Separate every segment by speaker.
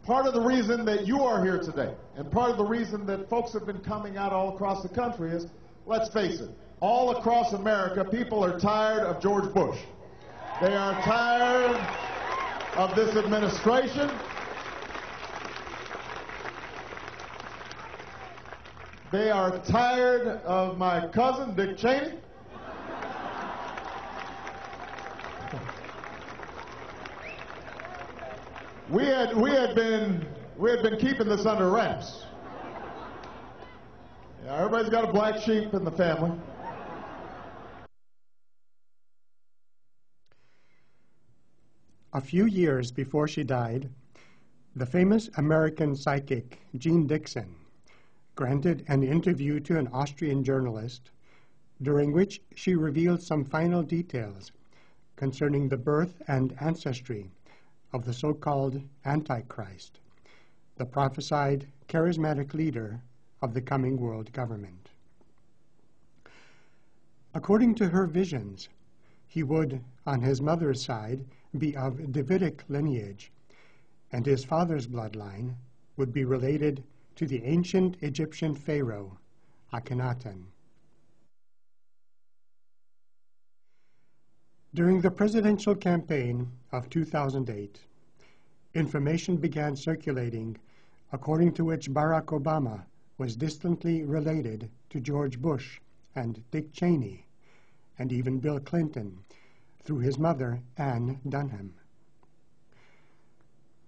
Speaker 1: Part of the reason that you are here today, and part of the reason that folks have been coming out all across the country is, let's face it, all across America, people are tired of George Bush. They are tired of this administration. They are tired of my cousin, Dick Cheney. We had been keeping this under wraps. Yeah, everybody's got a black sheep in the family.
Speaker 2: A few years before she died, the famous American psychic Jean Dixon granted an interview to an Austrian journalist, during which she revealed some final details concerning the birth and ancestry of the so-called Antichrist, the prophesied charismatic leader of the coming world government. According to her visions, he would, on his mother's side, be of Davidic lineage, and his father's bloodline would be related to the ancient Egyptian pharaoh, Akhenaten. During the presidential campaign of 2008, information began circulating according to which Barack Obama was distantly related to George Bush and Dick Cheney, and even Bill Clinton, through his mother, Anne Dunham.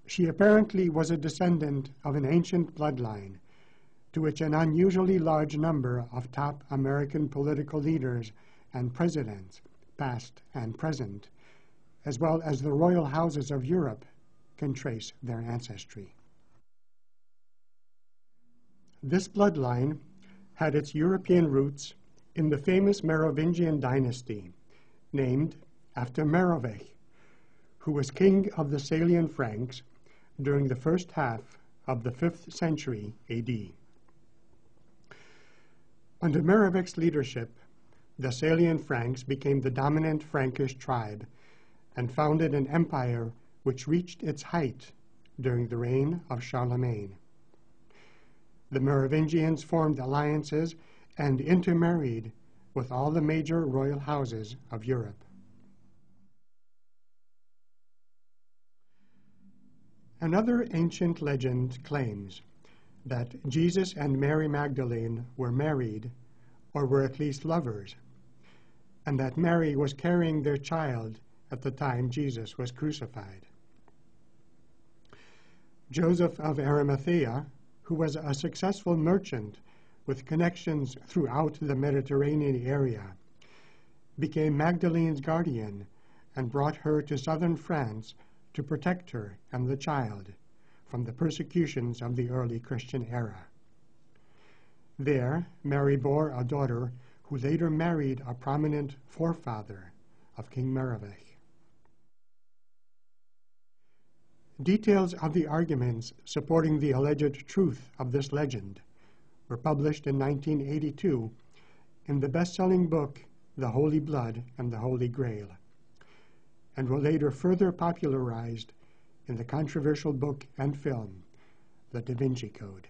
Speaker 2: She apparently was a descendant of an ancient bloodline to which an unusually large number of top American political leaders and presidents, past and present, as well as the royal houses of Europe, can trace their ancestry. This bloodline had its European roots in the famous Merovingian dynasty, named after Merovech, who was king of the Salian Franks during the first half of the 5th century AD. Under Merovech's leadership, the Salian Franks became the dominant Frankish tribe and founded an empire which reached its height during the reign of Charlemagne. The Merovingians formed alliances and intermarried with all the major royal houses of Europe. Another ancient legend claims that Jesus and Mary Magdalene were married, or were at least lovers, and that Mary was carrying their child at the time Jesus was crucified. Joseph of Arimathea, who was a successful merchant with connections throughout the Mediterranean area, became Magdalene's guardian and brought her to southern France to protect her and the child from the persecutions of the early Christian era. There, Mary bore a daughter who later married a prominent forefather of King Merovech. Details of the arguments supporting the alleged truth of this legend were published in 1982 in the best-selling book The Holy Blood and the Holy Grail, and were later further popularized in the controversial book and film The Da Vinci Code.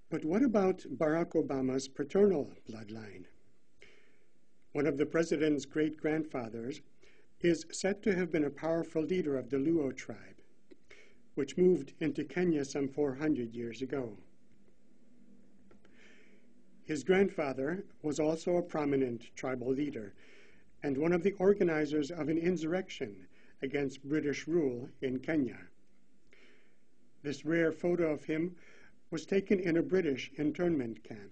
Speaker 2: But what about Barack Obama's paternal bloodline? One of the president's great-grandfathers is said to have been a powerful leader of the Luo tribe, which moved into Kenya some 400 years ago. His grandfather was also a prominent tribal leader and one of the organizers of an insurrection against British rule in Kenya. This rare photo of him was taken in a British internment camp.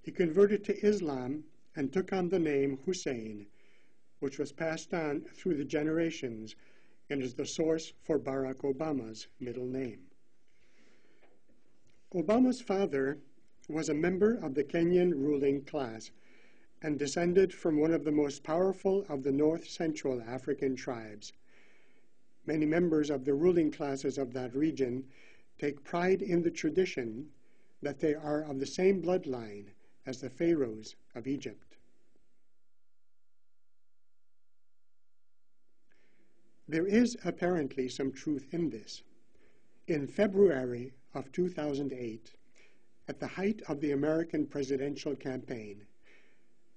Speaker 2: He converted to Islam and took on the name Hussein, which was passed on through the generations and is the source for Barack Obama's middle name. Obama's father was a member of the Kenyan ruling class and descended from one of the most powerful of the North Central African tribes. Many members of the ruling classes of that region take pride in the tradition that they are of the same bloodline as the pharaohs of Egypt. There is apparently some truth in this. In February of 2008, at the height of the American presidential campaign,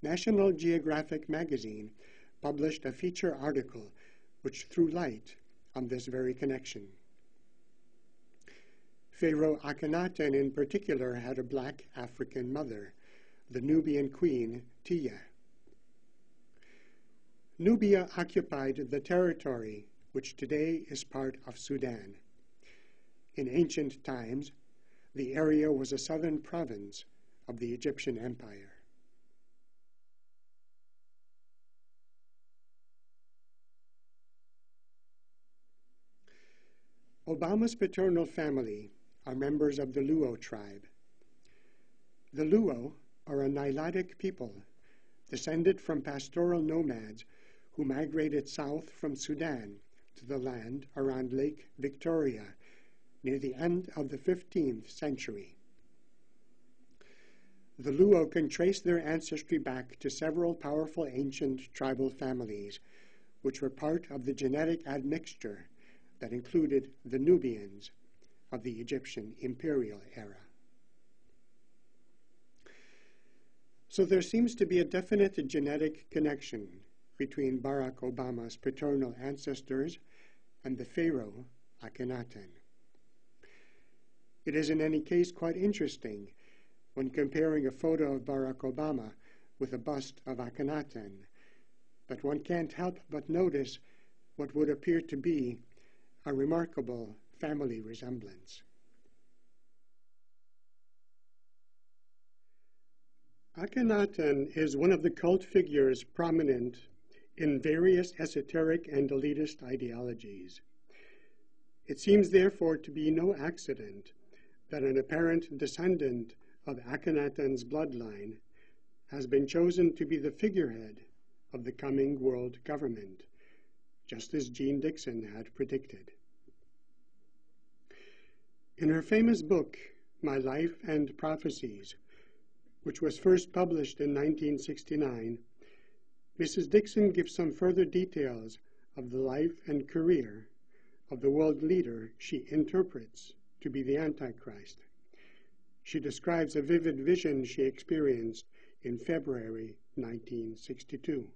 Speaker 2: National Geographic magazine published a feature article which threw light on this very connection. Pharaoh Akhenaten in particular had a black African mother, the Nubian queen Tiye. Nubia occupied the territory which today is part of Sudan. In ancient times, the area was a southern province of the Egyptian Empire. Obama's paternal family are members of the Luo tribe. The Luo are a Nilotic people descended from pastoral nomads who migrated south from Sudan to the land around Lake Victoria near the end of the 15th century. The Luo can trace their ancestry back to several powerful ancient tribal families, which were part of the genetic admixture that included the Nubians of the Egyptian imperial era. So there seems to be a definite genetic connection between Barack Obama's paternal ancestors and the pharaoh Akhenaten. It is in any case quite interesting when comparing a photo of Barack Obama with a bust of Akhenaten, but one can't help but notice what would appear to be a remarkable family resemblance. Akhenaten is one of the cult figures prominent in various esoteric and elitist ideologies. It seems therefore to be no accident that an apparent descendant of Akhenaten's bloodline has been chosen to be the figurehead of the coming world government, just as Jean Dixon had predicted. In her famous book, My Life and Prophecies, which was first published in 1969, Mrs. Dixon gives some further details of the life and career of the world leader she interprets to be the Antichrist. She describes a vivid vision she experienced in February 1962.